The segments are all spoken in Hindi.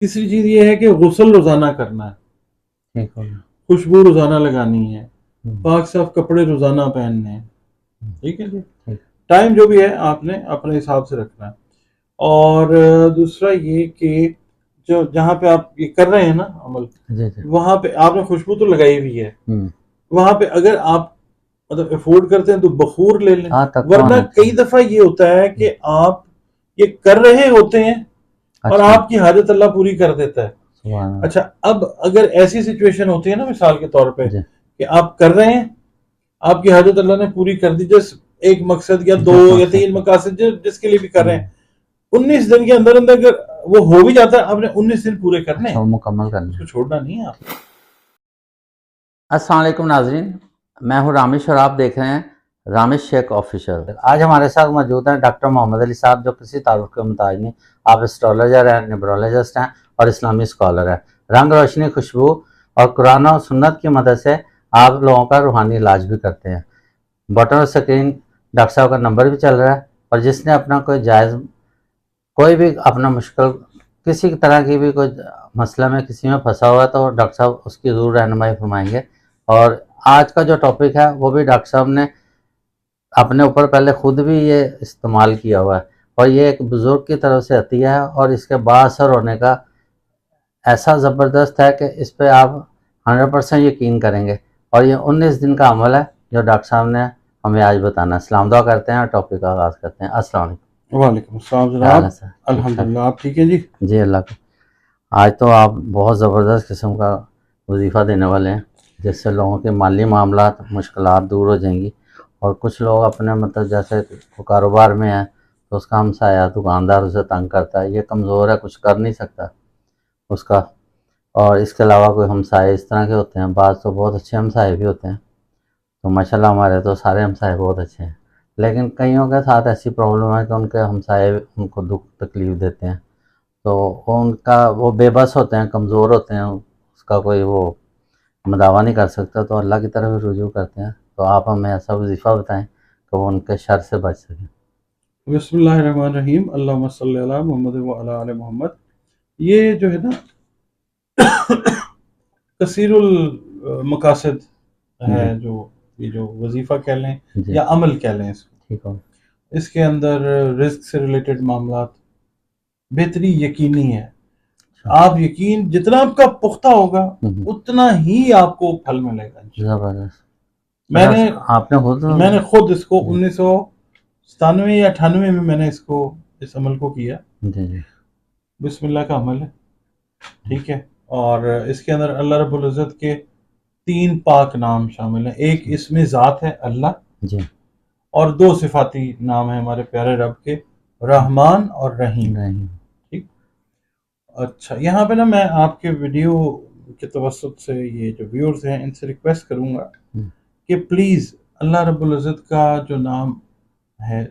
तीसरी चीज ये है कि गुस्ल रोजाना करना है, ठीक हो गया। खुशबू रोजाना लगानी है, हम्म, पाक साफ कपड़े रोजाना पहनने हैं। ठीक है जी। ठीक। टाइम जो भी है आपने अपने हिसाब से रखना है। और दूसरा ये कि जो जहाँ पे आप ये कर रहे हैं ना अमल, जी जी। वहां पे आपने खुशबू तो लगाई हुई है, हम्म। वहां पे अगर आप मतलब अफोर्ड करते हैं तो बखूर ले लें। हाँ, तक तो वरना आना कई चाहिए। दफा ये होता है कि आप ये कर रहे होते हैं और अच्छा। आपकी हाजत अल्लाह पूरी कर देता है। सुभान अल्लाह। अच्छा, अब अगर ऐसी सिचुएशन होती है ना, मिसाल के तौर पे जी। कि आप कर रहे हैं, आपकी हाजत अल्लाह ने पूरी कर दी, जिस एक मकसद या दो जिस या मकसद तीन से। मकासद जिसके लिए भी कर रहे हम्म। हैं, 19 दिन के अंदर अंदर अगर वो हो भी जाता है, आपने 19 दिन पूरे करने अच्छा, हैं, वो मुकम्मल करना उसको है। छोड़ना नहीं है आप। अस्सलाम वालेकुम नाजरीन, मैं हूं रामिश और आप देख रहे हैं रामिश शेख ऑफिशियल। आज हमारे साथ मौजूद हैं डॉक्टर मोहम्मद अली साहब, जो किसी तारुफ के मुताज नहीं। आप एस्ट्रोलॉजर हैं, न्यूमरोलॉजिस्ट हैं और इस्लामी स्कॉलर हैं। रंग रोशनी, खुशबू और कुरान और सुन्नत की मदद से आप लोगों का रूहानी इलाज भी करते हैं। बटन स्क्रीन डॉक्टर साहब का नंबर भी चल रहा है, और जिसने अपना कोई जायज़ कोई भी अपना मुश्किल किसी तरह की भी कोई मसला में किसी में फंसा हुआ है, तो डॉक्टर साहब उसकी ज़रूर रहनुमाई फरमाएंगे। और आज का जो टॉपिक है वो भी डॉक्टर साहब ने अपने ऊपर पहले खुद भी ये इस्तेमाल किया हुआ है, और ये एक बुज़ुर्ग की तरफ से अतिया है, और इसके बाअसर होने का ऐसा ज़बरदस्त है कि इस पर आप 100% यकीन करेंगे। और ये 19 दिन का अमल है जो डॉक्टर साहब ने हमें आज बताना है। सलाम दुआ करते हैं और टॉपिक का आगाज़ करते हैं। अस्सलाम वालेकुम। वालेकुम अस्सलाम क्या हाल है जनाब। सर? ठीक ठाक? अल्हम्दुलिल्लाह, आप ठीक हैं जी? जी, अल्लाह का। आज तो आप बहुत ज़बरदस्त किस्म का वजीफ़ा देने वाले हैं, जिससे लोगों के माली मामलात मुश्किलात दूर हो जाएंगी। और कुछ लोग अपने मतलब जैसे वो कारोबार में है, तो उसका हमसाया दुकानदार उसे तंग करता है, ये कमज़ोर है, कुछ कर नहीं सकता उसका। और इसके अलावा कोई हमसाए इस तरह के होते हैं, बाज़ तो बहुत अच्छे हमसाए भी होते हैं। तो माशाल्लाह हमारे तो सारे हमसाए बहुत अच्छे हैं, लेकिन कईयों के साथ ऐसी प्रॉब्लम है कि उनके हमसाए उनको दुख तकलीफ़ देते हैं। तो वो उनका वो बेबस होते हैं, कमज़ोर होते हैं, उसका कोई वो दावा नहीं कर सकता, तो अल्लाह की तरफ रुजू करते हैं। तो आप हमें ऐसा वजीफ़ा बताएं कि वो उनके शर से बच सकें। बिस्मिल्लाहिर्रहमानिर्रहीम, अल्लाहुम्मा सल्ली अला मुहम्मद व अला आले मोहम्मद। ये जो है ना कसीरुल मकासद है, जी जो ये जो वजीफा कह लें जी। या अमल कह लें इसको, ठीक हो। इसके अंदर रिस्क से रिलेटेड मामलात बेहतरी यकीनी है। अच्छा। आप यकीन जितना आपका पुख्ता होगा, हम्म, उतना ही आपको फल मिलेगा इंशाअल्लाह। ज़बरदस्त। मैंने अच्छा, आपने खुद? मैंने खुद इसको जी 1997 या 98 में मैंने इसको इस अमल को किया। जी जी। बिस्मिल्लाह का अमल है, ठीक है। और इसके अंदर अल्लाह रब्बुल इज़्ज़त के 3 पाक नाम शामिल हैं। एक इसमें ज़ात है अल्लाह, जी। और 2 सिफाती नाम है हमारे प्यारे रब के, रहमान और रहीम। नहीं। ठीक। अच्छा, यहाँ पे ना मैं आपके वीडियो के तवस्सुत से ये जो व्यूअर्स हैं इनसे रिक्वेस्ट करूंगा हम्म, कि प्लीज़ अल्लाह रब्बुल इज़्ज़त का जो नाम है,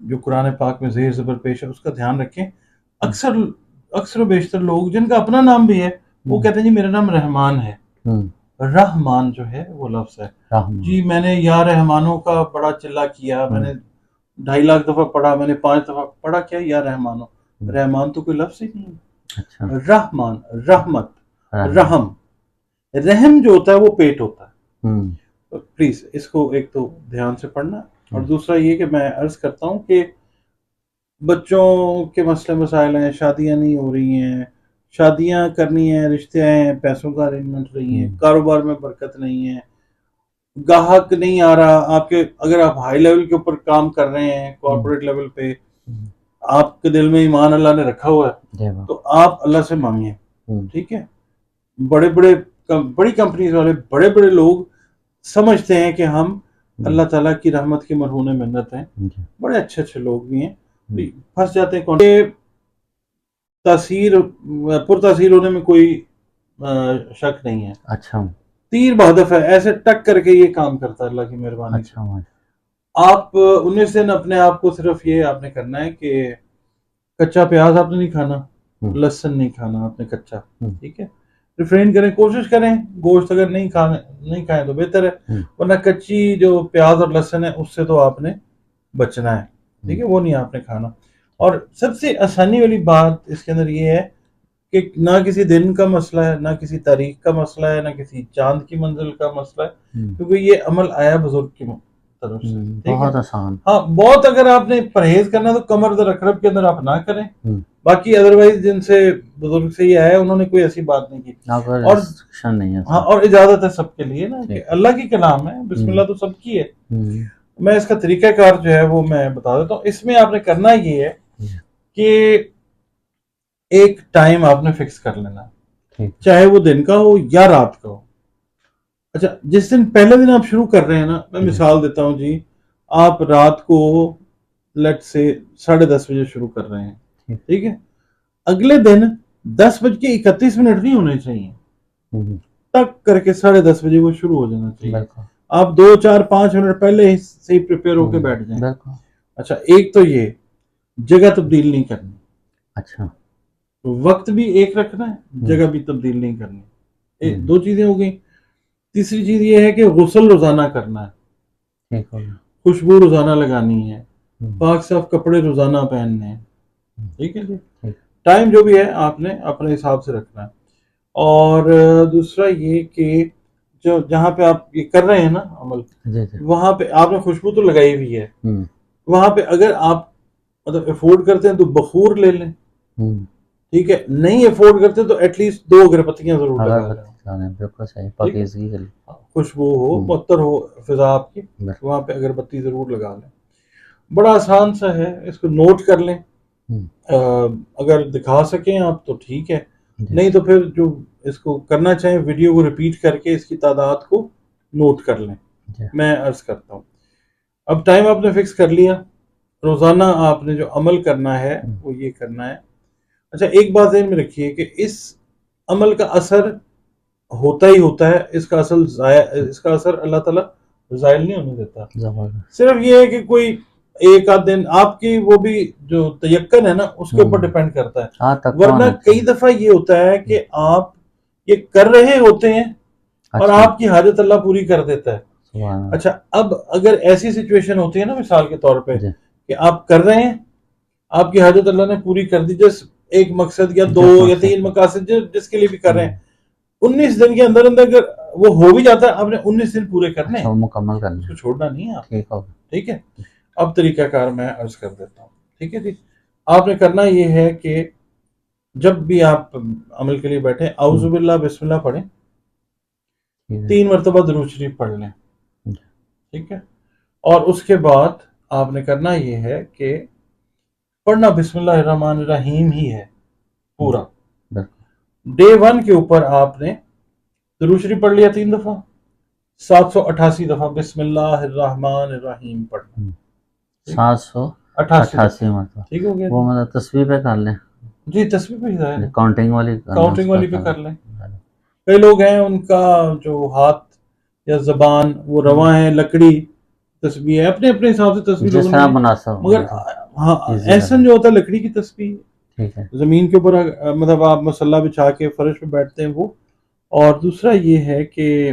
जो कुरान पाक में ज़ेर ज़बर पेश है, उसका ध्यान रखें। हम्म, अक्सर अक्सर व बेशतर लोग जिनका अपना नाम भी है, वो हम्म, कहते हैं जी मेरा नाम रहमान है। हम्म, रहमान जो है वो लफ्ज़ है। रहमान। जी मैंने या रहमानों का बड़ा चिल्ला किया, मैंने हम्म, 2.5 लाख दफ़ा पढ़ा, मैंने 5 दफ़ा पढ़ा, क्या या रहमानो? हम्म, रहमान तो कोई लफ्ज़ ही नहीं अच्छा। है। रहमान, रहमत, रहमान। रहम, रहम जो होता है वो पेट होता है। हम्म, तो प्लीज़ इसको एक तो ध्यान से पढ़ना। और हम्म, दूसरा ये कि मैं अर्ज़ करता हूँ कि बच्चों के मसले मसाइल हैं, शादियाँ नहीं हो रही हैं, शादियाँ करनी है, रिश्ते हैं, पैसों का अरेंजमेंट नहीं है, हम्म, कारोबार में बरकत नहीं है, ग्राहक नहीं आ रहा आपके, अगर आप हाई लेवल के ऊपर काम कर रहे हैं, हम्म, कॉर्पोरेट लेवल पे, हम्म, आपके दिल में ईमान अल्लाह ने रखा हुआ है, जय बाबा। तो आप अल्लाह से मांगिए। हम्म, ठीक है। बड़े बड़े बड़ी कंपनीज वाले बड़े बड़े लोग समझते हैं कि हम हम्म, अल्लाह ताला की रहमत के मरहून मिन्नत हैं। जी। बड़े अच्छे अच्छे लोग भी हैं, हम्म, फंस जाते हैं। कौन तासीर पुरतासीर होने में कोई शक नहीं है। अच्छा। तीर बहदफ है, ऐसे टक करके ये काम करता है अल्लाह की मेहरबानी से। अच्छा माश। आप 19 दिन अपने आप को सिर्फ ये आपने करना है कि कच्चा प्याज आपने नहीं खाना, हम्म, लहसुन नहीं खाना आपने कच्चा। हम्म, ठीक है। रिफ्रेन करें, कोशिश करें गोश्त अगर नहीं खाएं तो बेहतर है, हम्म, वरना कच्ची जो प्याज और लहसुन है उससे तो आपने बचना है। ठीक हम्म, है, वो नहीं आपने खाना। और सबसे आसानी वाली बात इसके अंदर ये है कि ना किसी दिन का मसला है, ना किसी तारीख का मसला है, ना किसी चांद की मंजिल का मसला है, क्योंकि ये अमल आया बुजुर्ग की तरफ से। ठीक है, बहुत आसान। हाँ, बहुत अगर आपने परहेज करना है तो कमर दर अकरब के अंदर आप ना करें, बाकी अदरवाइज जिनसे बुजुर्ग से ये आया उन्होंने कोई ऐसी बात नहीं की, और रिस्ट्रिक्शन नहीं है। हाँ, और इजाजत है सबके लिए ना, कि अल्लाह की कलाम है, बिस्मिल्लाह तो सबकी है। मैं इसका तरीकाकार जो है वो मैं बता देता हूँ। इसमें आपने करना ये है कि एक टाइम आपने फिक्स कर लेना, चाहे वो दिन का हो या रात का हो। अच्छा, जिस दिन पहले दिन आप शुरू कर रहे हैं ना, मैं मिसाल देता हूँ जी, आप रात को लेट से 10:30 बजे शुरू कर रहे हैं, ठीक है, अगले दिन 10:31 नहीं होने चाहिए, तक करके 10:30 बजे वो शुरू हो जाना चाहिए। आप 2, 4, 5 मिनट पहले से ही प्रिपेयर होकर बैठ जाएं। अच्छा, एक तो ये जगह तब्दील नहीं करनी। अच्छा, वक्त भी एक रखना है, जगह भी तब्दील नहीं करनी। 2 चीजें हो गई। तीसरी चीज ये है कि गुस्ल रोजाना करना है, खुशबू रोजाना लगानी है, पाक साफ कपड़े रोजाना पहनने हैं। ठीक है जी, टाइम जो भी है आपने अपने हिसाब से रखना है। और दूसरा ये कि जो जहाँ पे आप ये कर रहे हैं ना अमल, वहां पे आपने खुशबू तो लगाई हुई है, वहां पे अगर आप मतलब अफोर्ड करते हैं तो बखूर ले लें, ठीक है, नहीं अफोर्ड करते तो एटलीस्ट 2 अगरबत्तियां जरूर लगा लें, बिल्कुल सही, पाकीज़गी के लिए, खुशबू हो, मुअत्तर हो फिजा आपकी, वहां पे अगरबत्ती जरूर लगा लें। बड़ा आसान सा है, इसको नोट कर लें। अगर दिखा सकें आप तो ठीक है, नहीं तो फिर जो इसको करना चाहें वीडियो को रिपीट करके इसकी तादाद को नोट कर लें। मैं अर्ज करता हूँ, अब टाइम आपने फिक्स कर लिया, रोजाना आपने जो अमल करना है वो ये करना है। अच्छा, एक बात ध्यान में रखिए कि इस अमल का असर होता ही होता है, इसका असर अल्लाह ताला ज़ायल नहीं होने देता। सिर्फ ये है कि कोई एक आध दिन आपकी वो भी जो तयक्कन है ना उसके ऊपर डिपेंड करता है, वरना कई दफा ये होता है कि आप ये कर रहे होते हैं और आपकी हाजत अल्लाह पूरी कर देता है। अच्छा, अब अगर ऐसी सिचुएशन होती है ना, मिसाल के तौर पे कि आप कर रहे हैं, आपकी हाजत अल्लाह ने पूरी कर दी, जिस एक मकसद या 2 या 3 मकासद जिसके लिए भी कर रहे हैं, 19 दिन के अंदर अंदर अगर वो हो भी जाता है, आपने 19 दिन पूरे करने हैं, मुकम्मल करने, उसको छोड़ना नहीं है आप। ठीक है, अब तरीकाकार मैं अर्ज कर देता हूँ। ठीक है जी, आपने करना ये है कि जब भी आप अमल के लिए बैठे, औज़ु बिल्लाह बिस्मिल्लाह पढ़ें, 3 मरतबा दुरूद शरीफ पढ़ लें। ठीक है, और उसके बाद आपने करना ये है कि पढ़ना बिस्मिल्लाहिर्रहमानिर्रहीम ही है पूरा। डे 1 के ऊपर आपने दुरूद शरीफ पढ़ लिया 3 दफा, 788 दफा बिस्मिल्लाहिर्रहमानिर्रहीम पढ़ना, 788 मतलब, ठीक हो गया। वो मतलब तस्बीह पे कर लें जी, तस्बीह पे ही, काउंटिंग वाली पे कर लें। कई लोग हैं उनका जो हाथ या जबान वो रवा है, लकड़ी तस्बीह है, अपने अपने हिसाब से तस्बीह जिस तरह मुनासिब, मगर हाँ, ऐसन जो होता है लकड़ी की तस्बीह, ठीक है, जमीन के ऊपर मतलब आप मसल्ला बिछा के फर्श पे बैठते हैं वो। और दूसरा ये है कि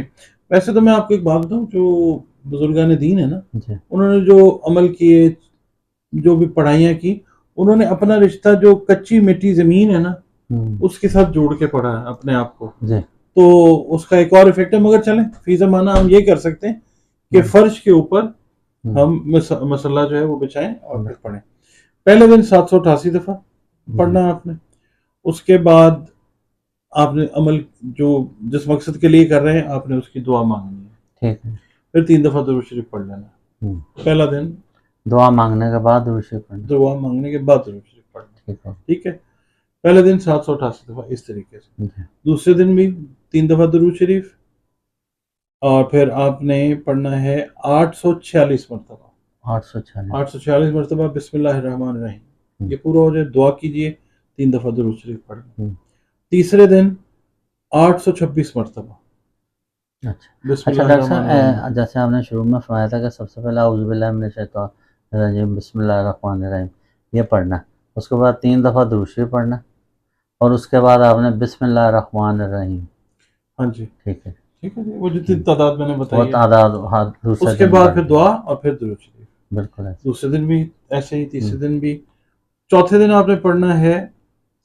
वैसे तो मैं आपको एक बात बताऊं, जो बुजुर्गान दीन है ना, उन्होंने जो अमल किए, जो भी पढ़ाइयाँ की, उन्होंने अपना रिश्ता जो कच्ची मिट्टी जमीन है ना उसके साथ जोड़ के पढ़ा है अपने आप को, तो उसका एक और इफेक्ट है। मगर चलें, फी ज़माना हम ये कर सकते हैं कि फर्श के ऊपर हम मसल्ला जो है वो बिछाएं और फिर पढ़ें। पहले दिन 788 दफा पढ़ना आपने, उसके बाद आपने अमल जो जिस मकसद के लिए कर रहे हैं आपने उसकी दुआ मांगनी है, ठीक है, फिर 3 दफा दुरूद शरीफ पढ़ लेना। पहला दिन दुआ मांगने के बाद दुरूद शरीफ पढ़ना, दुआ मांगने के बाद दुरूद शरीफ पढ़ना, ठीक है। पहले दिन 788 दफा इस तरीके से, दूसरे दिन भी 3 दफा दुरूद शरीफ, और फिर आपने पढ़ना है 846 मरतबा, 846 मरतबा बिस्मिल्लाहिर्रहमानिर्रहीम। ये पूरा हो जाए, दुआ कीजिए, 3 दफा दुरूद शरीफ पढ़ना। तीसरे दिन 826 मरतबा। अच्छा डॉक्टर साहब, जैसे आपने शुरू में फरमाया था कि सबसे पहले औज़ु बिल्लाहि मिनश शैतानिर रजीम बिस्मिल्लाहिर्रहमानिर्रहीम ये पढ़ना, उसके बाद 3 दफ़ा दुरूद शरीफ पढ़ना, और उसके बाद आपने बिस्मिल्लाहिर्रहमानिर्रहीम। हाँ जी, ठीक है, ठीक है, वो जितनी तादाद मैंने बताई, वो तादाद, हाँ, उसके बाद फिर दुआ और फिर दुरूद शरीफ, बिल्कुल। दूसरे दिन भी ऐसे ही, तीसरे दिन भी, चौथे दिन आपने पढ़ना है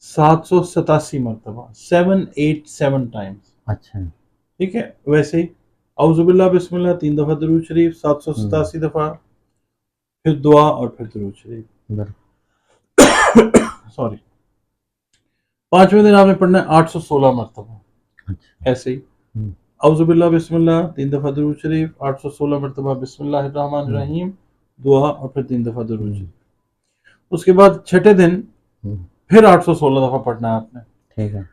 787 मरतबा, 787 टाइम्स। अच्छा। ठीक है, वैसे ही औज़ुबिल्लाह बिस्मिल्लाह 3 दफ़ा दुरूद शरीफ 787 दफ़ा, फिर दुआ और फिर दुरूद शरीफ। सॉरी, 5वें दिन आपने पढ़ना है 816 मरतबा। अच्छा। ऐसे ही औज़ुबिल्लाह बिस्मिल्लाह 3 दफ़ा दुरूद शरीफ 816 मरतबा, बिस्मिल्लाहिर्रहमानिर्रहीम, दुआ और फिर 3 दफ़ा दुरूद शरीफ। उसके बाद छठे दिन फिर 816 दफ़ा पढ़ना है आपने। ठीक है।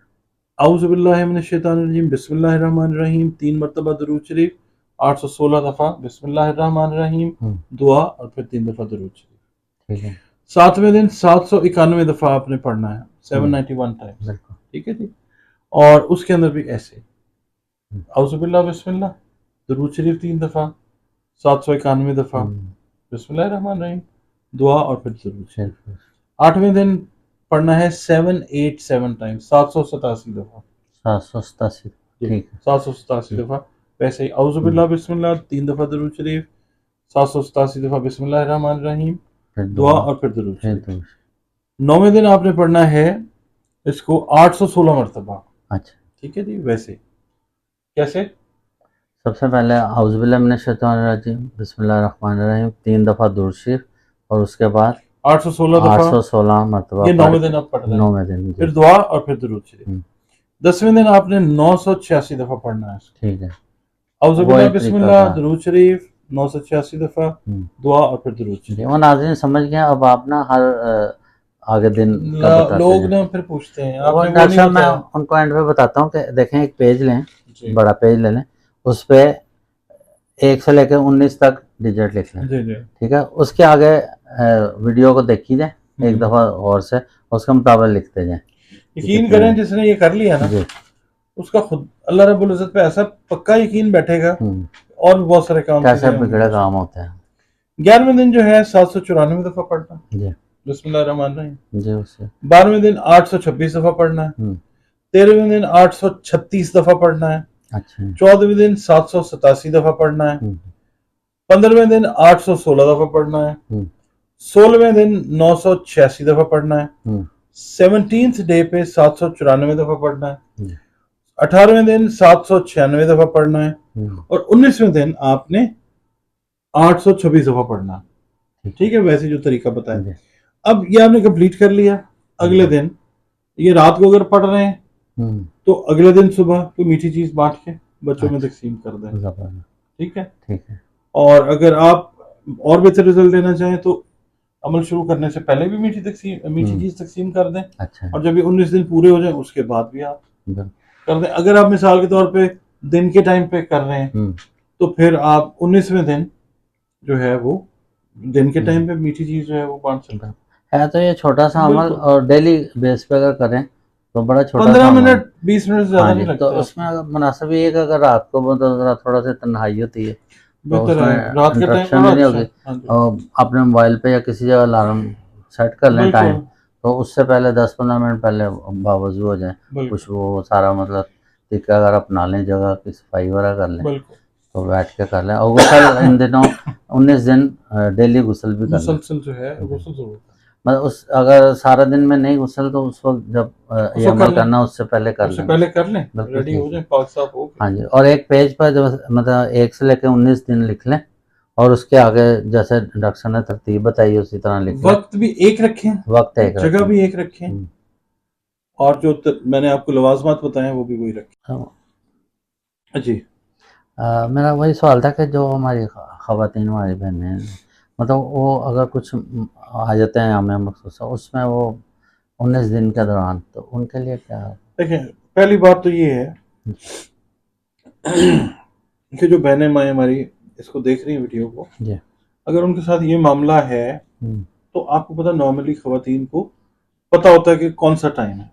औज़ुबिल्लाहि मिनश्शैतानिर्रजीम, बिस्मिल्लाहिर्रहमानिर्रहीम, 3 मरतबा दुरूद शरीफ 816 दफ़ा, बिस्मिल्लाहिर्रहमानिर्रहीम, दुआ और फिर 3 दफ़ा दुरूद शरीफ। ठीक है। 7वें दिन 791 दफ़ा आपने पढ़ना है, 791 टाइम्स। ठीक है जी। और उसके अंदर भी ऐसे औज़ुबिल्लाह बिस्मिल्लाह, दुरूद शरीफ 3 दफ़ा, 791 दफ़ा, बिस्मिल्लाहिर्रहमानिर्रहीम, दुआ और फिर दुरूद शरीफ। 8वें दिन पढ़ना है 787 टाइम्स, 787 दफ़ा। 787। ठीक है। 787 दफ़ा। वैसे ही औज़ुबिल्लाह बिस्मिल्लाह 3 दफ़ा दुरूद शरीफ, 787 दफ़ा बिस्मिल्लाहिर्रहमानिर्रहीम, दुआ और फिर दुरूद शरीफ। 9वें दिन आपने पढ़ना है इसको 816 मरतबा। अच्छा। ठीक है जी। वैसे कैसे? सबसे पहले औज़ुबिल्लाह मिनश्शैतानिर्रजीम, बिस्मिल्लाहिर्रहमानिर्रहीम, 3 दफ़ा दुरूद शरीफ और उसके बाद 816 दफ़ा 816 मरतबा। ये 9वें दिन आप पढ़ रहे हैं। 9वें दिन, फिर दुआ और फिर दुरूद शरीफ। 10वें दिन आपने 986 दफ़ा पढ़ना है। ठीक है। औज़ुबिल्लाह बिस्मिल्लाह, दुरूद शरीफ 986 दफ़ा, दुआ और फिर दुरूद शरीफ। वो नाज़रीन समझ गए। अब आप ना हर आगे दिन का बताते लोग हैं। ना फिर पूछते हैं वो आपने डॉक्टर साहब मैं उनको एंड पे बताता हूँ कि देखें एक पेज लें, बड़ा पेज ले लें, उस पे 1 से लेकर 19 तक डिजिट लिख लें। ठीक है। उसके आगे वीडियो को देखी जाए एक दफ़ा और से, उसके मुताबिक लिखते जाए। यकीन करें जिसने ये कर लिया ना, उसका खुद अल्लाह रब्बुल इज़्ज़त पे ऐसा पक्का यकीन बैठेगा और भी बहुत सारे काम कैसे बिगड़े काम होते हैं। 11वें दिन जो है 794 दफ़ा पढ़ना जी, बिस्मिल्लाहिर्रहमानिर्रहीम जी। उससे 12वें दिन 826 दफ़ा पढ़ना है। 13वें दिन 836 दफ़ा पढ़ना है। अच्छा। 14वें दिन 787 दफ़ा पढ़ना है। 15वें दिन 816 दफ़ा पढ़ना है। 16वें दिन 986 दफ़ा पढ़ना है। 17th डे पे 794 दफ़ा पढ़ना है। 18वें दिन 796 दफ़ा पढ़ना है और 19वें दिन आपने 826 दफ़ा पढ़ना है। ठीक है, वैसे जो तरीका बताया। अब ये आपने कंप्लीट कर लिया। अगले दिन ये रात को अगर पढ़ रहे हैं तो अगले दिन सुबह कोई मीठी चीज बांट के बच्चों में तकसीम कर दें। ठीक है। ठीक है। और अगर आप और बेहतर रिजल्ट लेना चाहें तो अमल शुरू करने से पहले भी मीठी चीज तकसीम कर दें। अच्छा। और जब ये 19 दिन पूरे हो जाए उसके बाद भी आप कर दें। अगर आप मिसाल के तौर पे दिन के टाइम पे कर रहे हैं तो फिर आप 19वें दिन जो है वो दिन के टाइम पे मीठी चीज जो है वो बांट सकते हैं। है तो ये छोटा सा अमल, और डेली बेस पे अगर करें तो बड़ा छोटा 15 मिनट 20 मिनट ज्यादा नहीं लगता। तो उसमें मुनासिब ये है कि अगर रात को थोड़ा सा तन्हाई होती है तो उसमें इंटरप्शन नहीं होगी। और अपने मोबाइल पे या किसी जगह अलार्म सेट कर लें टाइम, तो उससे पहले 10-15 मिनट पहले बावजू हो जाए खुशबू सारा, मतलब तरीका अगर अपना लें, जगह की सफाई वगैरह कर लें तो बैठ के कर लें। और गुसल इन दिनों 19 दिन डेली गुसल भी कर लें। गुसल जो है गुसल जरूर, मतलब उस अगर सारा दिन में नहीं गुसल तो उस वक्त जब ये अमल करना उससे पहले कर लें, रेडी हो जाए, पाक साफ हो। हाँ जी। और एक पेज पर जब मतलब 1 से लेकर 19 दिन लिख लें और उसके आगे जैसे डॉक्टर ने तरतीब बताई उसी तरह लिख लें। वक्त भी एक रखें, वक्त एक रखें, जगह भी एक रखें, और जो मैंने आपको लवाजमात बताए हैं वो भी वही रखें। जी। मेरा वही सवाल था कि जो हमारी ख़वातीन हमारी बहनें हैं, मतलब वो अगर कुछ आ जाते हैं हमें मखसूस उसमें वो 19 दिन के दौरान, तो उनके लिए क्या? देखें, पहली बात तो ये है कि जो बहनें माएँ हमारी इसको देख रही हैं वीडियो को, अगर उनके साथ ये मामला है तो आपको पता नॉर्मली ख़वातीन को पता होता है कि कौन सा टाइम है।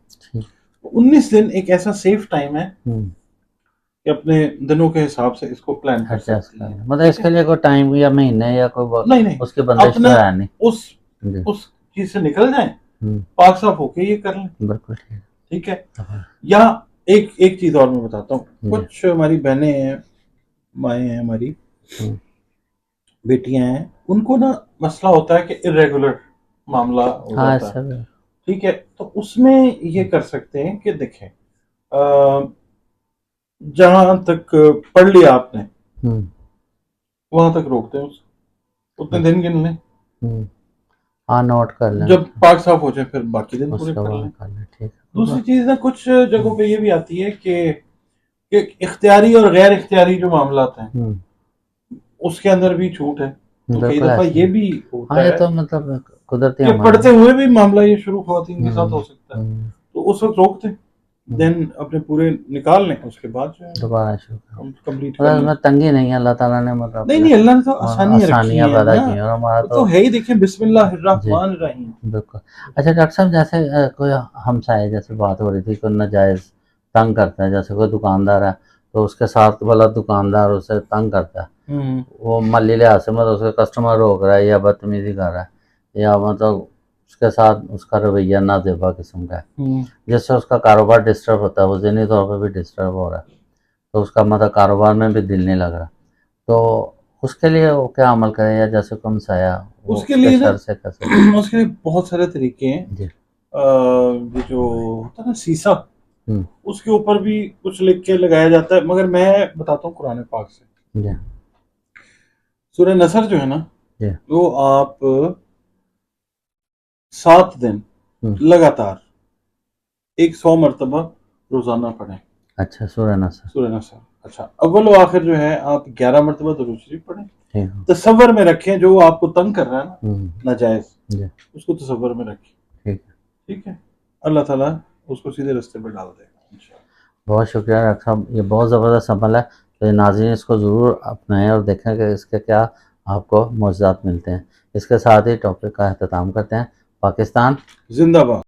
19 दिन एक ऐसा सेफ टाइम है कि अपने दिनों के हिसाब से इसको प्लान कर सकते हैं। मतलब इसके लिए कोई टाइम या महीने या कोई नहीं उसके बंदिश तो है नहीं। उस चीज से निकल जाए, पाक साफ होके ये कर लें। बिल्कुल ठीक है। या एक चीज और मैं बताता हूँ, कुछ हमारी बहनें हैं, माएँ हैं हमारी, बेटियां हैं, उनको ना मसला होता है कि इरेगुलर मामला हो जाता है। ठीक है, तो उसमें ये कर सकते हैं कि देखें, जहां तक पढ़ लिया आपने वहां तक रोकते हैं उसको, उतने दिन गिन लें, हाँ नोट कर लें, जब पाक साफ हो जाए फिर बाकी दिन पूरे उसके कर बाद लें। कर लें, ठीक है। दूसरी चीज ना, कुछ जगहों पे ये भी आती है कि इख्तियारी और गैर इख्तियारी जो मामलात हैं उसके अंदर भी छूट है, तो कई बिल्कुल दफा ऐसे ये ही। भी हाँ होता ये है तो मतलब कुदरती कि अमल पढ़ते है। हुए भी मामला ये शुरू ख्वातीन के साथ हो सकता है, तो उस वक्त रोक दें, देन अपने पूरे निकाल लें, उसके बाद जो है दोबारा शुरू करें। कंप्लीट कर मतलब लें। इसमें तंगी नहीं है, अल्लाह ताला ने मतलब नहीं अपने नहीं, अल्लाह ने तो आसानियां रखी आसानियाँ हैं पैदा ना, की हैं, और हमारा तो है ही, देखिए जी बिस्मिल्लाहिर्रहमानिर्रहीम। बिल्कुल। अच्छा डॉक्टर साहब, जैसे कोई हमसाए, जैसे बात हो रही थी, कोई नाजायज़ तंग करता है, जैसे कोई दुकानदार है तो उसके साथ वाला दुकानदार उसे तंग करता है, वो माली लिहाज से मतलब उसके कस्टमर रोक रहा है या बदतमीजी कर रहा है, या मतलब उसके साथ उसका रवैया नाजेबा किस्म का है, जिससे उसका कारोबार डिस्टर्ब होता है, वो ज़हनी तौर पर भी डिस्टर्ब हो रहा है, तो उसका मतलब कारोबार में भी दिल नहीं लग रहा, तो उसके लिए वो क्या अमल करे, या जैसे कम साया वो उसके उसके लिए ना शर से कैसे? उसके लिए बहुत सारे तरीके हैं। जी। ये जो होता है ना शीशा, उसके ऊपर भी कुछ लिख के लगाया जाता है, मगर मैं बताता हूँ कुरान पाक से। जी। सूरह नसर जो है ना, जी। वो आप 7 दिन लगातार 100 मरतबा रोजाना पढ़ें। अच्छा सूरह नसर। सूरह नसर, अच्छा अव्वल व आखिर जो है आप 11 मरतबा दुरूद शरीफ पढ़ें। ठीक तसव्वुर में रखें जो आपको तंग कर रहा है ना नाजायज, जी उसको तसव्वुर में रखें, ठीक है। ठीक है, अल्लाह ताला उसको सीधे रास्ते पर डाल देगा इंशाअल्लाह। बहुत शुक्रिया डॉक्टर साहब, ये बहुत ज़बरदस्त अमल है, तो ये नाज़रीन इसको ज़रूर अपनाएं और देखें कि इसके क्या आपको मुआवज़ात मिलते हैं। इसके साथ ही टॉपिक का अख्ताम करते हैं। पाकिस्तान जिंदाबाद।